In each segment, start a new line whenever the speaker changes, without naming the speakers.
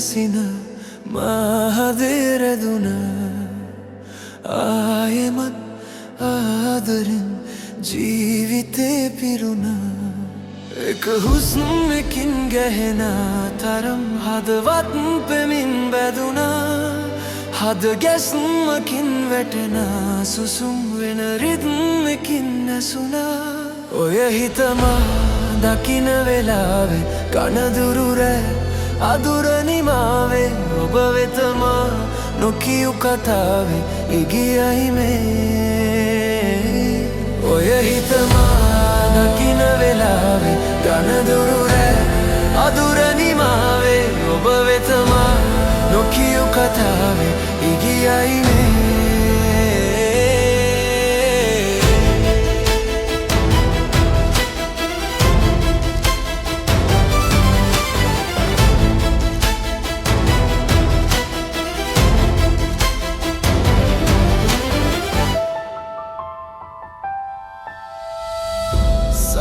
ඇසින මහදෙරදුන ආයෙමත් ආදරෙන් ජීවිතේ පිරුණා එක හුස්මකින් ගැහෙන තරම් හදවත් පෙමින් බැදුනා හද ගැස්මකින් වැටෙන සුසුම් වෙන රිද්මකින් නැසුණා ඔය හිතමා දකින වෙලාවේ කනදුරු රෑ අදුර නිමාවේ ඔබ වෙතමා නොකියු කතාවේ ඉගියයි මේ ඔය හිතමා දකින වෙලාවේ කනදුරු රෑ අදුර නිමාවේ ඔබ වෙතමා නොකියු කතාවේ ඉගියයි මේ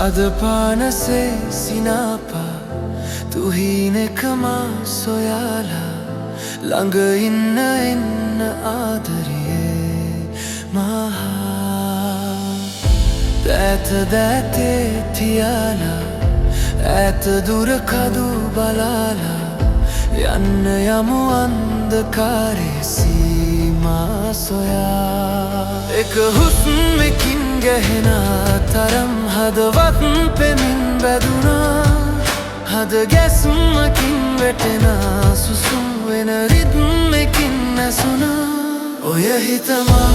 සදපාන से සිනාපා තුහිනෙකමා සොයාලා ළඟ ඉන්න එන්න ආදරියේ මහා දෑත දෑතේ තියාලා ඈත දුර කදු බලාලා යන්න යමු අන්ධකාරේ සීමා සොයා එක හුස්මකින් ගැහෙන තරම් හදවත් පෙමින් බැදුනා හද ගැස්මකින් වැටෙන සුසුම් වෙන රිද්මකින් නැසුණා ඔය හිතමා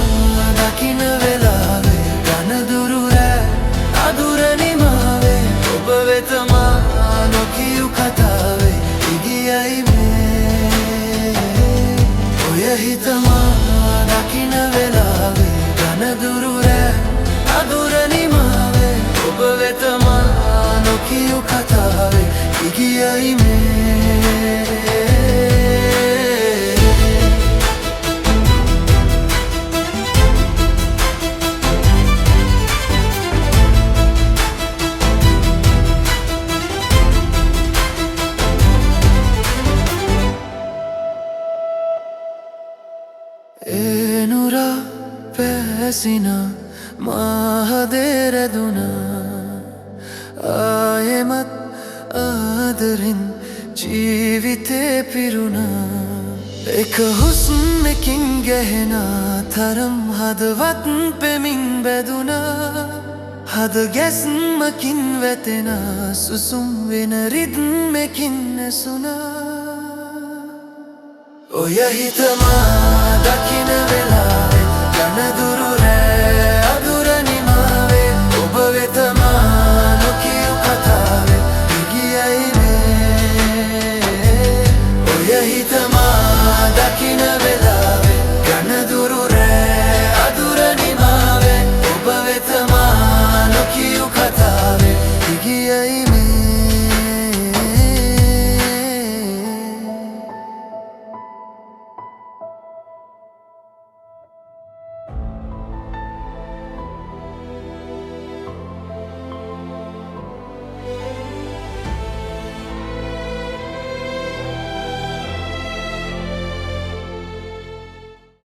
දකින වෙලාවේ ගනදුරු රෑ අදුර නිමාවේ ඔබ වෙතමා නොකියු කතාවේ ඉගියයි මේ ඔය හිතමා දකින වෙලාවේ ගනදුරු රෑ අදුර නිමාවේ ඔබ වෙතමා නොකියු කතාවේ ඉගියයි මේ එනුරා පැසින මහදෙරදුන ආයෙමත් ආදරෙන් ජීවිතේ පිරුණා එක හුස්මකින් ගැහෙන තරම් හදවත් පෙමින් බැදුනා හද ගැස්මකින් වැටෙන සුසුම් වෙන රිද්මකින් නැසුණා ඔය හිතමා දකින වෙලාවේ ගනදුරු